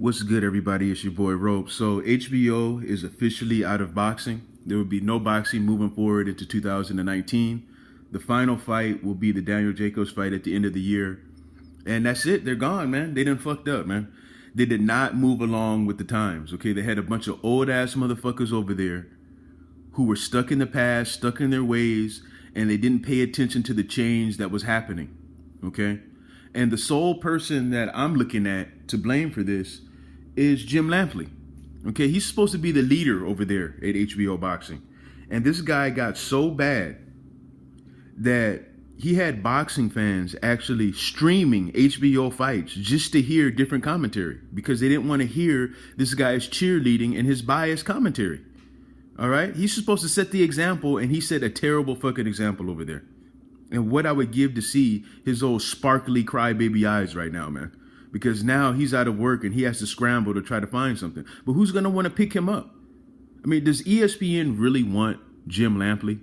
What's good, everybody? It's your boy Rope. So HBO is officially out of boxing. There will be no boxing moving forward into 2019. The final fight will be the Daniel Jacobs fight at the end of the year. And that's it. They're gone, man. They done fucked up, man. They did not move along with the times, okay? They had a bunch of old-ass motherfuckers over there who were stuck in the past, stuck in their ways, and they didn't pay attention to the change that was happening, okay? And the sole person that I'm looking at to blame for this is Jim Lampley. Okay, he's supposed to be the leader over there at HBO Boxing. And this guy got so bad that he had boxing fans actually streaming HBO fights just to hear different commentary because they didn't want to hear this guy's cheerleading and his biased commentary. All right? He's supposed to set the example, and he set a terrible fucking example over there. And what I would give to see his old sparkly crybaby eyes right now, man. Because now he's out of work and he has to scramble to try to find something. But who's going to want to pick him up? I mean, does ESPN really want Jim Lampley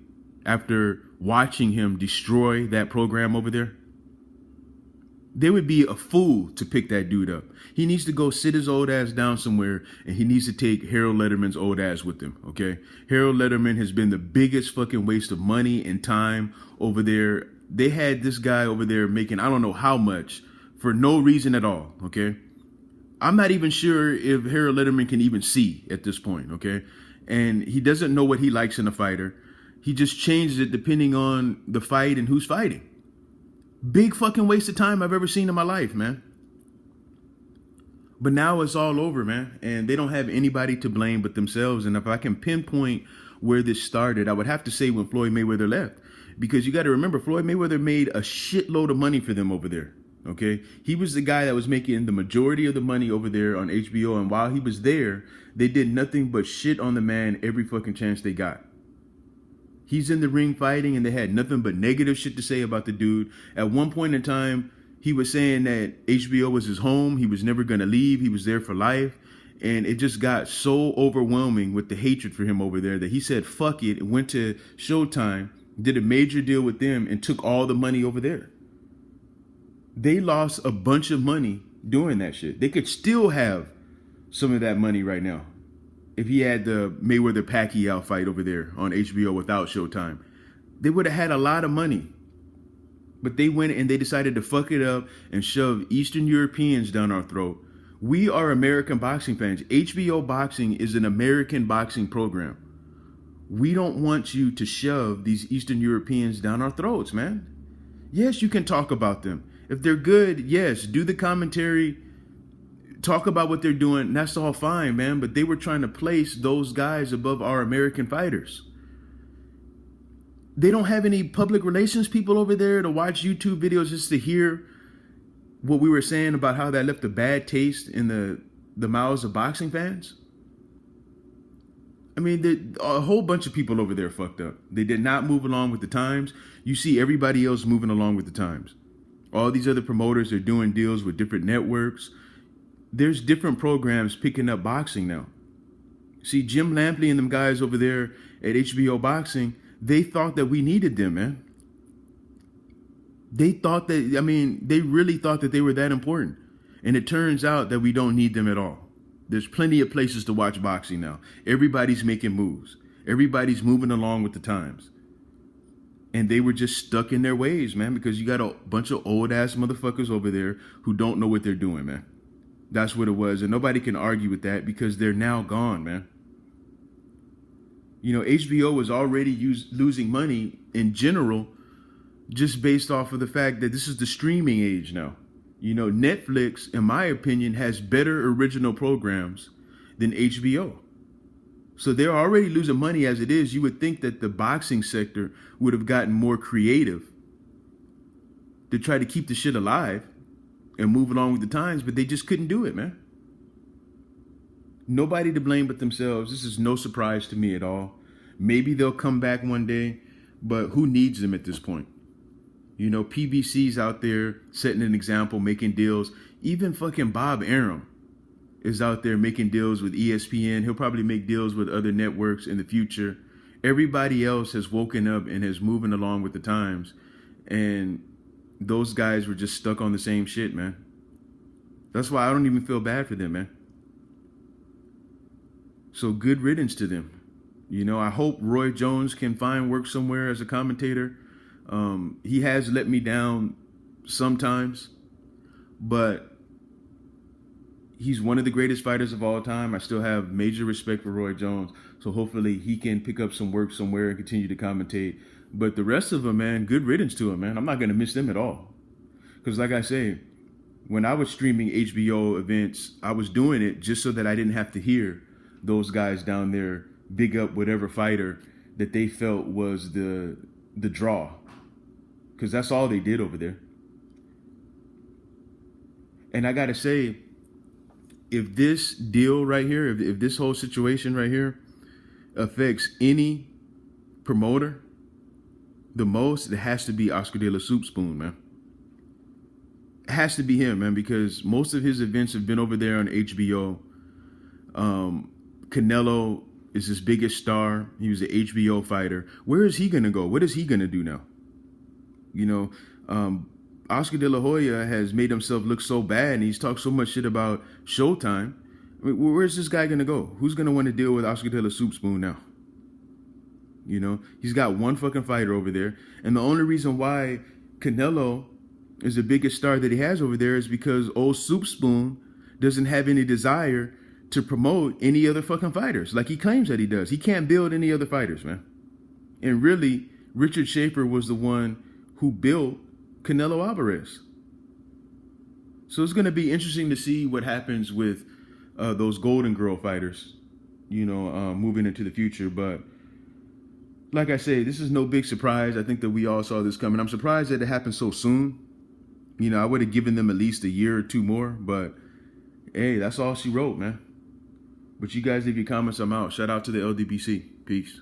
after watching him destroy that program over there? They would be a fool to pick that dude up. He needs to go sit his old ass down somewhere, and he needs to take Harold Letterman's old ass with him, okay? Harold Letterman has been the biggest fucking waste of money and time over there. They had this guy over there making I don't know how much for no reason at all, okay? I'm not even sure if Harold Letterman can even see at this point, okay? And he doesn't know what he likes in a fighter. He just changes it depending on the fight and who's fighting. Big fucking waste of time I've ever seen in my life, man. But now it's all over, man. And they don't have anybody to blame but themselves. And if I can pinpoint where this started, I would have to say when Floyd Mayweather left. Because you got to remember, Floyd Mayweather made a shitload of money for them over there. Okay, he was the guy that was making the majority of the money over there on HBO, and while he was there, they did nothing but shit on the man every fucking chance they got. He's in the ring fighting, and they had nothing but negative shit to say about the dude. At one point in time, he was saying that HBO was his home. He was never going to leave. He was there for life. And it just got so overwhelming with the hatred for him over there that he said, fuck it, went to Showtime, did a major deal with them, and took all the money over there. They lost a bunch of money doing that shit. They could still have some of that money right now if he had the Mayweather-Pacquiao fight over there on HBO without Showtime. They would have had a lot of money. But they went and they decided to fuck it up and shove Eastern Europeans down our throat. We are American boxing fans. HBO Boxing is an American boxing program. We don't want you to shove these Eastern Europeans down our throats, man. Yes, you can talk about them. If they're good, yes, do the commentary, talk about what they're doing. That's all fine, man. But they were trying to place those guys above our American fighters. They don't have any public relations people over there to watch YouTube videos just to hear what we were saying about how that left a bad taste in the mouths of boxing fans. I mean, a whole bunch of people over there fucked up. They did not move along with the times. You see everybody else moving along with the times. All these other promoters are doing deals with different networks. There's different programs picking up boxing now. See, Jim Lampley and them guys over there at HBO Boxing, they thought that we needed them, man. They thought that, I mean, they really thought that they were that important. And it turns out that we don't need them at all. There's plenty of places to watch boxing now. Everybody's making moves. Everybody's moving along with the times. And they were just stuck in their ways, man, because you got a bunch of old-ass motherfuckers over there who don't know what they're doing, man. That's what it was. And nobody can argue with that because they're now gone, man. You know, HBO was already losing money in general just based off of the fact that this is the streaming age now. You know, Netflix, in my opinion, has better original programs than HBO. So they're already losing money as it is. You would think that the boxing sector would have gotten more creative to try to keep the shit alive and move along with the times, but they just couldn't do it, man. Nobody to blame but themselves. This is no surprise to me at all. Maybe they'll come back one day, but who needs them at this point? You know, PBC's out there setting an example, making deals. Even fucking Bob Arum is out there making deals with ESPN. He'll probably make deals with other networks in the future. Everybody else has woken up and is moving along with the times. And those guys were just stuck on the same shit, man. That's why I don't even feel bad for them, man. So good riddance to them. I hope Roy Jones can find work somewhere as a commentator. He has let me down sometimes, but he's one of the greatest fighters of all time. I still have major respect for Roy Jones. So hopefully he can pick up some work somewhere and continue to commentate. But the rest of them, man, good riddance to them, man. I'm not going to miss them at all. Because like I say, when I was streaming HBO events, I was doing it just so that I didn't have to hear those guys down there big up whatever fighter that they felt was the draw. Because that's all they did over there. And I got to say, if this deal right here, if this whole situation right here affects any promoter the most, it has to be Oscar De La Soup Spoon, man. It has to be him, man, because most of his events have been over there on HBO. Canelo is his biggest star. He was an HBO fighter. Where is he going to go? What is he going to do now? Oscar De La Hoya has made himself look so bad, and he's talked so much shit about Showtime. I mean, where's this guy going to go? Who's going to want to deal with Oscar De La Soup Spoon now? He's got one fucking fighter over there. And the only reason why Canelo is the biggest star that he has over there is because old Soup Spoon doesn't have any desire to promote any other fucking fighters like he claims that he does. He can't build any other fighters, man. And really, Richard Schaefer was the one who built Canelo Alvarez. So it's going to be interesting to see what happens with those Golden Girl fighters, moving into the future. But like I say, this is no big surprise. I think that we all saw this coming. I'm surprised that it happened so soon. I would have given them at least a year or two more, but hey, that's all she wrote, man. But you guys leave your comments. I'm out. Shout out to the LDBC. Peace.